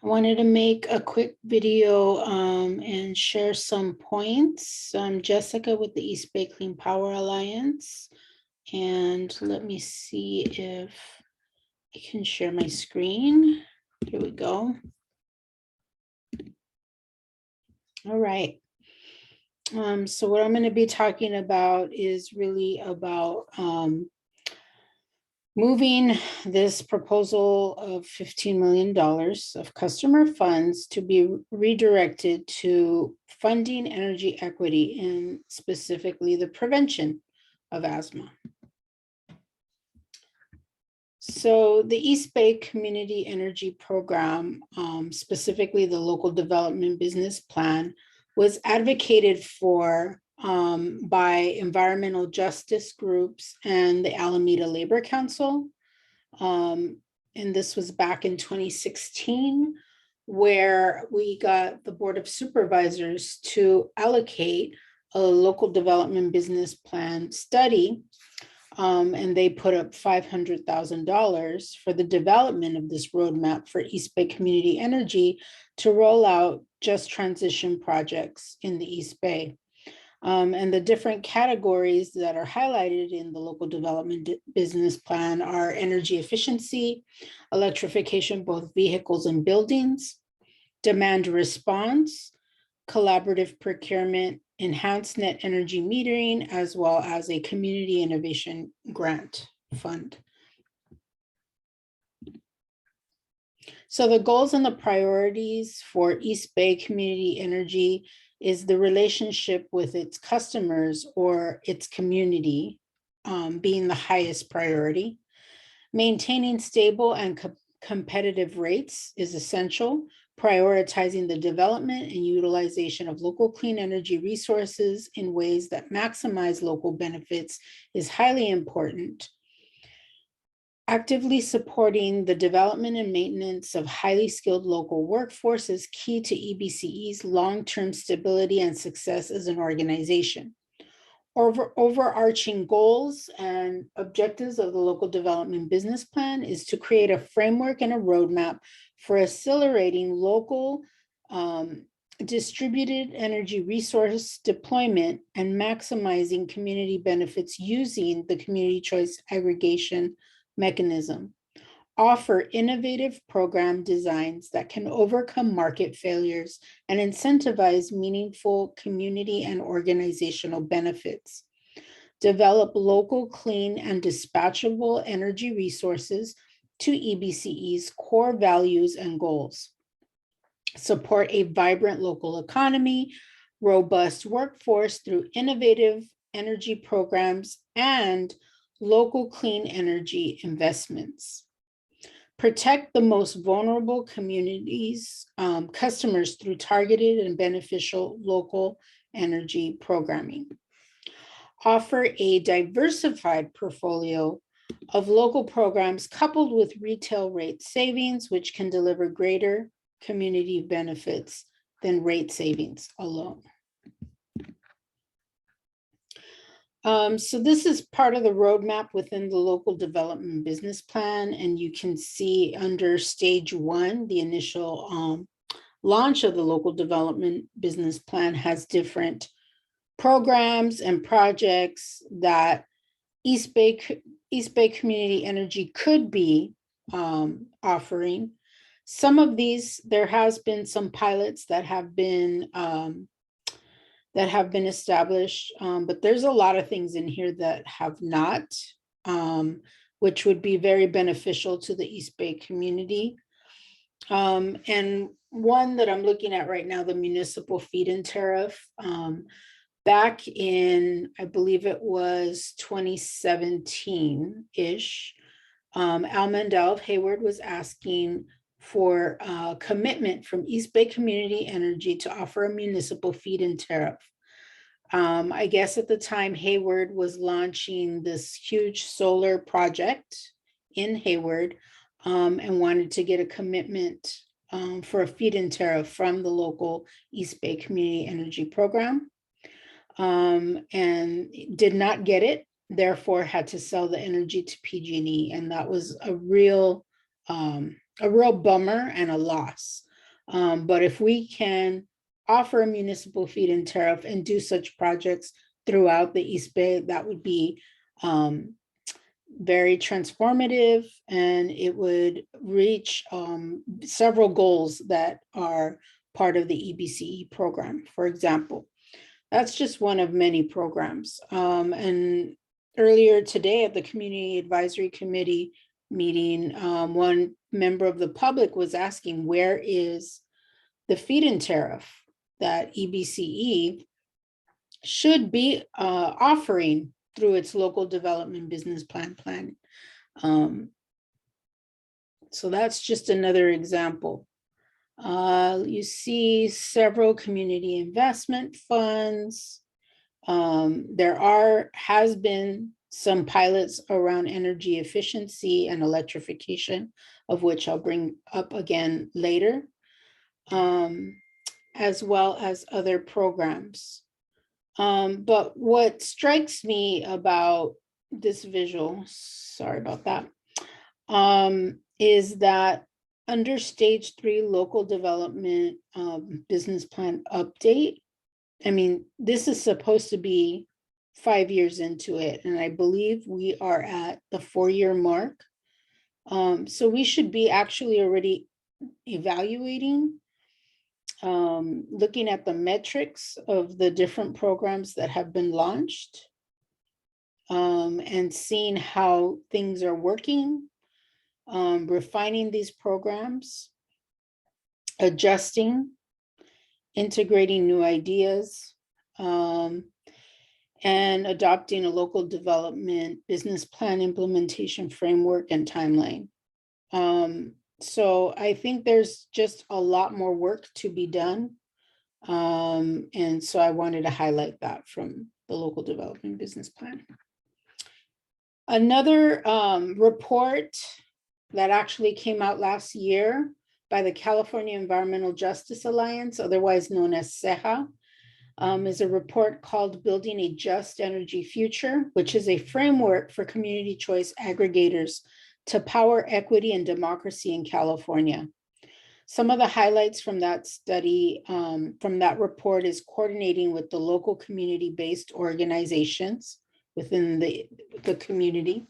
I wanted to make a quick video and share some points. I'm Jessica with the East Bay Clean Power Alliance. And let me see if I can share my screen. Here we go. All right. So what I'm going to be talking about is really about moving this proposal of $15 million of customer funds to be redirected to funding energy equity and specifically the prevention of asthma. So the East Bay Community Energy Program, specifically the Local Development Business Plan, was advocated for by environmental justice groups and the Alameda Labor Council. And this was back in 2016, where we got the Board of Supervisors to allocate a local development business plan study. And they put up $500,000 for the development of this roadmap for East Bay Community Energy to roll out just transition projects in the East Bay. And the different categories that are highlighted in the local development business plan are energy efficiency, electrification, both vehicles and buildings, demand response, collaborative procurement, enhanced net energy metering, as well as a community innovation grant fund. So the goals and the priorities for East Bay Community Energy is the relationship with its customers or its community being the highest priority. Maintaining stable and competitive rates is essential. Prioritizing the development and utilization of local clean energy resources in ways that maximize local benefits is highly important. Actively supporting the development and maintenance of highly skilled local workforce is key to EBCE's long-term stability and success as an organization. Overarching goals and objectives of the local development business plan is to create a framework and a roadmap for accelerating local distributed energy resource deployment and maximizing community benefits using the community choice aggregation mechanism. Offer innovative program designs that can overcome market failures and incentivize meaningful community and organizational benefits. Develop local, clean, and dispatchable energy resources to EBCE's core values and goals. Support a vibrant local economy, robust workforce through innovative energy programs, and local clean energy investments. Protect the most vulnerable communities, customers through targeted and beneficial local energy programming. Offer a diversified portfolio of local programs coupled with retail rate savings, which can deliver greater community benefits than rate savings alone. So this is part of the roadmap within the local development business plan, and you can see under stage 1, the initial launch of the local development business plan has different programs and projects that East Bay Community Energy could be offering. Some of these, there has been some pilots that have been established, but there's a lot of things in here that have not, which would be very beneficial to the East Bay community. And one that I'm looking at right now, the municipal feed-in tariff, back in, I believe it was 2017-ish, Al Mandel of Hayward was asking for a commitment from East Bay Community Energy to offer a municipal feed-in tariff. I guess at the time Hayward was launching this huge solar project in Hayward and wanted to get a commitment for a feed-in tariff from the local East Bay Community Energy Program, and did not get it, therefore had to sell the energy to PG&E, and that was a real bummer and a loss. But if we can offer a municipal feed-in tariff and do such projects throughout the East Bay, that would be very transformative, and it would reach several goals that are part of the EBCE program, for example. That's just one of many programs. And earlier today at the Community Advisory Committee meeting, one member of the public was asking, where is the feed-in tariff that EBCE should be offering through its local development business plan. So that's just another example. You see several community investment funds. There has been some pilots around energy efficiency and electrification, of which I'll bring up again later, as well as other programs. But what strikes me about this visual, sorry about that, is that under stage 3 local development business plan update, I mean, this is supposed to be 5 years into it, and I believe we are at the 4-year mark. So we should be actually already evaluating, looking at the metrics of the different programs that have been launched, and seeing how things are working, refining these programs, adjusting, integrating new ideas, and adopting a local development business plan implementation framework and timeline. So I think there's just a lot more work to be done. And so I wanted to highlight that from the local development business plan. Another report that actually came out last year by the California Environmental Justice Alliance, otherwise known as CEJA, is a report called Building a Just Energy Future, which is a framework for community choice aggregators to power equity and democracy in California. Some of the highlights from that study, from that report, is coordinating with the local community-based organizations within the community,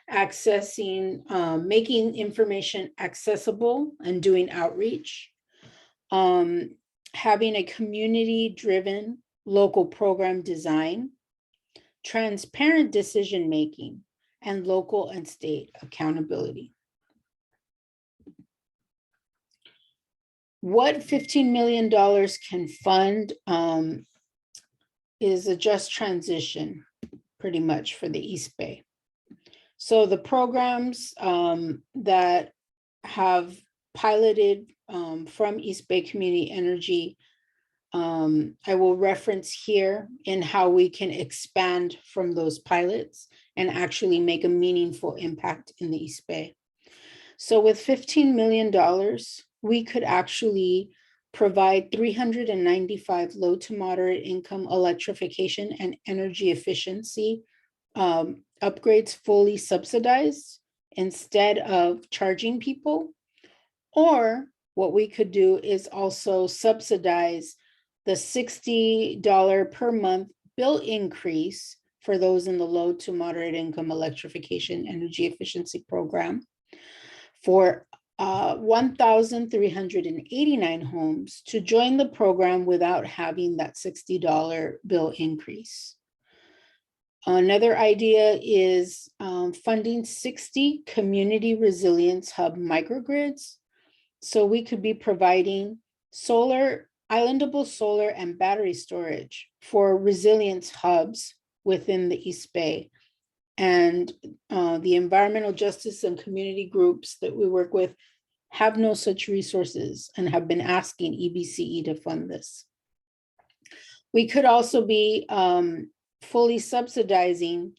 accessing, making information accessible and doing outreach, having a community-driven local program design, transparent decision-making, and local and state accountability. What $15 million can fund is a just transition, pretty much, for the East Bay. So the programs that have piloted from East Bay Community Energy, I will reference here in how we can expand from those pilots and actually make a meaningful impact in the East Bay. So with $15 million, we could actually provide 395 low to moderate income electrification and energy efficiency upgrades fully subsidized instead of charging people. Or what we could do is also subsidize the $60 per month bill increase for those in the low to moderate income electrification energy efficiency program for 1,389 homes to join the program without having that $60 bill increase. Another idea is funding 60 community resilience hub microgrids. So we could be providing solar, islandable solar and battery storage for resilience hubs within the East Bay. And the environmental justice and community groups that we work with have no such resources and have been asking EBCE to fund this. We could also be fully subsidizing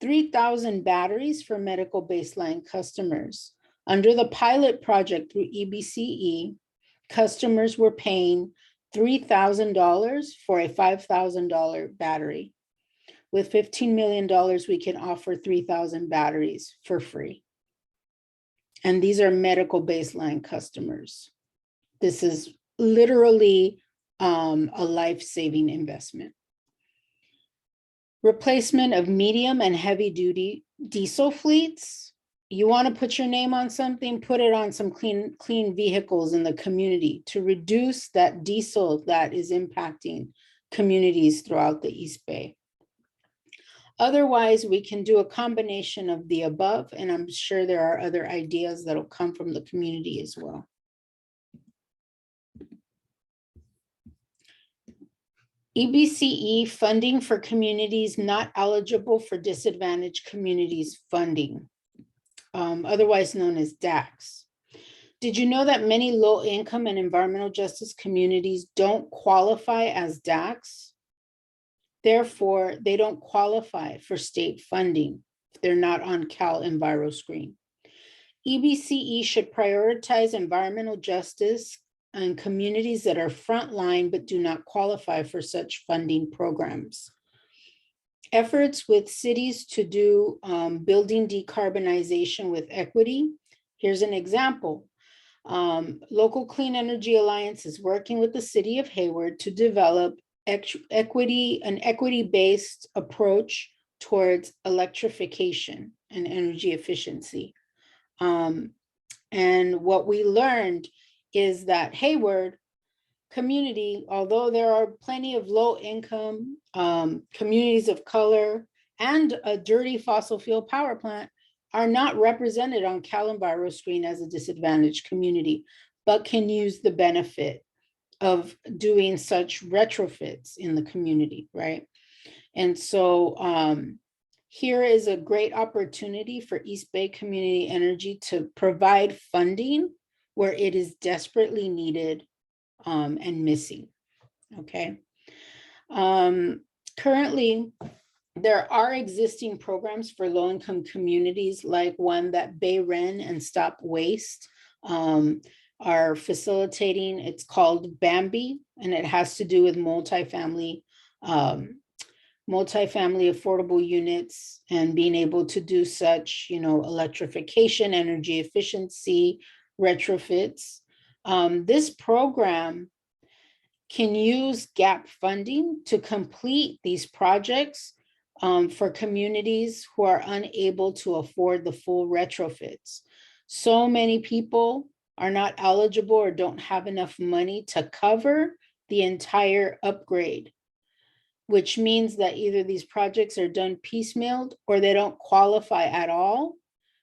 3,000 batteries for medical baseline customers. Under the pilot project through EBCE, customers were paying $3,000 for a $5,000 battery. With $15 million, we can offer 3,000 batteries for free. And these are medical baseline customers. This is literally a life-saving investment. Replacement of medium and heavy duty diesel fleets. You want to put your name on something, put it on some clean vehicles in the community to reduce that diesel that is impacting communities throughout the East Bay. Otherwise, we can do a combination of the above, and I'm sure there are other ideas that'll come from the community as well. EBCE funding for communities not eligible for disadvantaged communities funding, otherwise known as DACs. Did you know that many low-income and environmental justice communities don't qualify as DACs? Therefore, they don't qualify for state funding if they're not on Cal Enviro Screen. EBCE should prioritize environmental justice and communities that are frontline but do not qualify for such funding programs. Efforts with cities to do building decarbonization with equity. Here's an example. Local Clean Energy Alliance is working with the city of Hayward to develop an equity-based approach towards electrification and energy efficiency. And what we learned is that Hayward community, although there are plenty of low-income communities of color and a dirty fossil fuel power plant, are not represented on Cal Enviro Screen as a disadvantaged community, but can use the benefit of doing such retrofits in the community, right? And so here is a great opportunity for East Bay Community Energy to provide funding where it is desperately needed and missing, okay? Currently, there are existing programs for low-income communities, like one that Bay Ren and Stop Waste are facilitating. It's called Bambi, and it has to do with multifamily affordable units and being able to do such, electrification, energy efficiency, retrofits. This program can use gap funding to complete these projects for communities who are unable to afford the full retrofits. So many people are not eligible or don't have enough money to cover the entire upgrade, which means that either these projects are done piecemealed or they don't qualify at all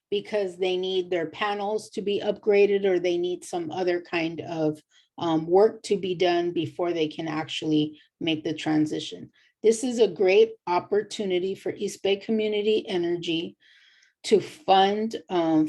because they need their panels to be upgraded or they need some other kind of work to be done before they can actually make the transition. This is a great opportunity for East Bay Community Energy to fund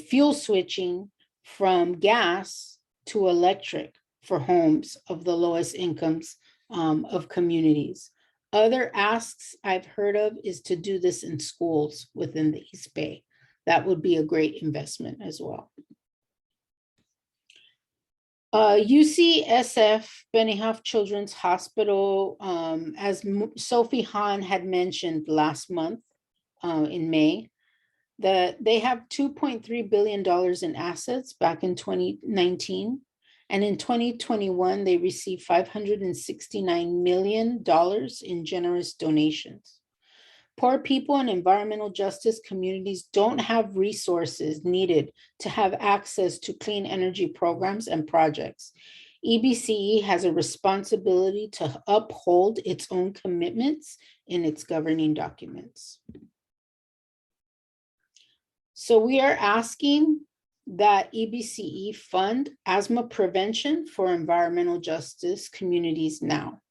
fuel switching from gas to electric for homes of the lowest incomes of communities. Other asks I've heard of is to do this in schools within the East Bay. That would be a great investment as well. UCSF Benioff Children's Hospital, as Sophie Hahn had mentioned last month in May, that they have $2.3 billion in assets back in 2019. And in 2021, they received $569 million in generous donations. Poor people and environmental justice communities don't have resources needed to have access to clean energy programs and projects. EBCE has a responsibility to uphold its own commitments in its governing documents. So we are asking that EBCE fund asthma prevention for environmental justice communities now.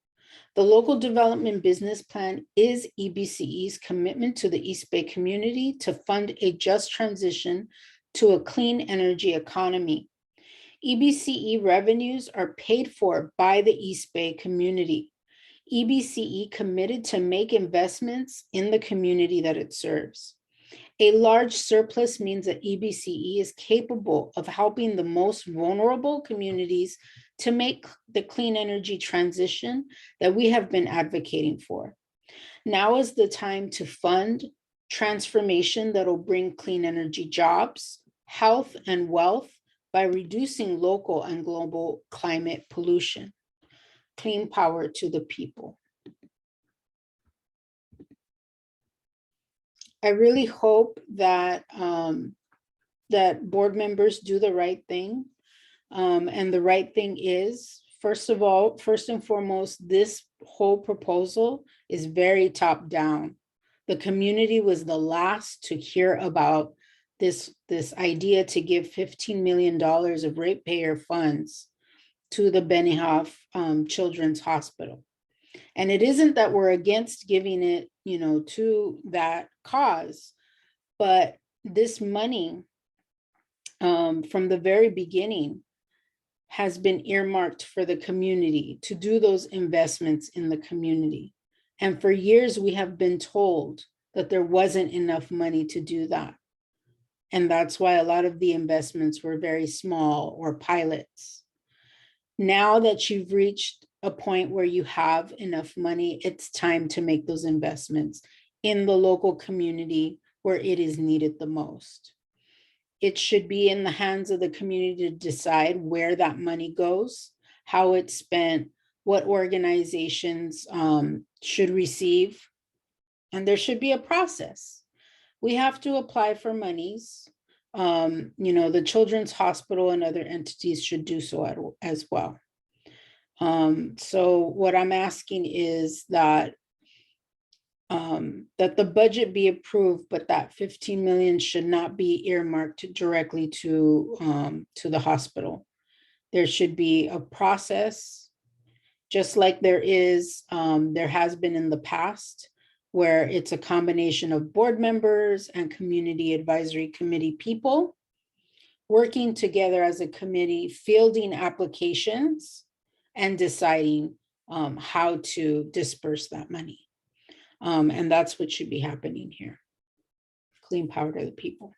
The local development business plan is EBCE's commitment to the East Bay community to fund a just transition to a clean energy economy. EBCE revenues are paid for by the East Bay community. EBCE committed to make investments in the community that it serves. A large surplus means that EBCE is capable of helping the most vulnerable communities to make the clean energy transition that we have been advocating for. Now is the time to fund transformation that will bring clean energy jobs, health, and wealth by reducing local and global climate pollution. Clean power to the people. I really hope that that board members do the right thing. And the right thing is, first and foremost, this whole proposal is very top down. The community was the last to hear about this idea to give $15 million of ratepayer funds to the Benioff Children's Hospital. And it isn't that we're against giving it, to that cause, but this money from the very beginning has been earmarked for the community to do those investments in the community. And for years, we have been told that there wasn't enough money to do that. And that's why a lot of the investments were very small or pilots. Now that you've reached a point where you have enough money, it's time to make those investments in the local community where it is needed the most. It should be in the hands of the community to decide where that money goes, how it's spent, what organizations should receive, and there should be a process. We have to apply for monies. The Children's Hospital and other entities should do so as well. So what I'm asking is that that the budget be approved, but that 15 million should not be earmarked directly to the hospital. There should be a process, just like there has been in the past, where it's a combination of board members and community advisory committee people working together as a committee, fielding applications and deciding how to disperse that money. And that's what should be happening here. Clean power to the people.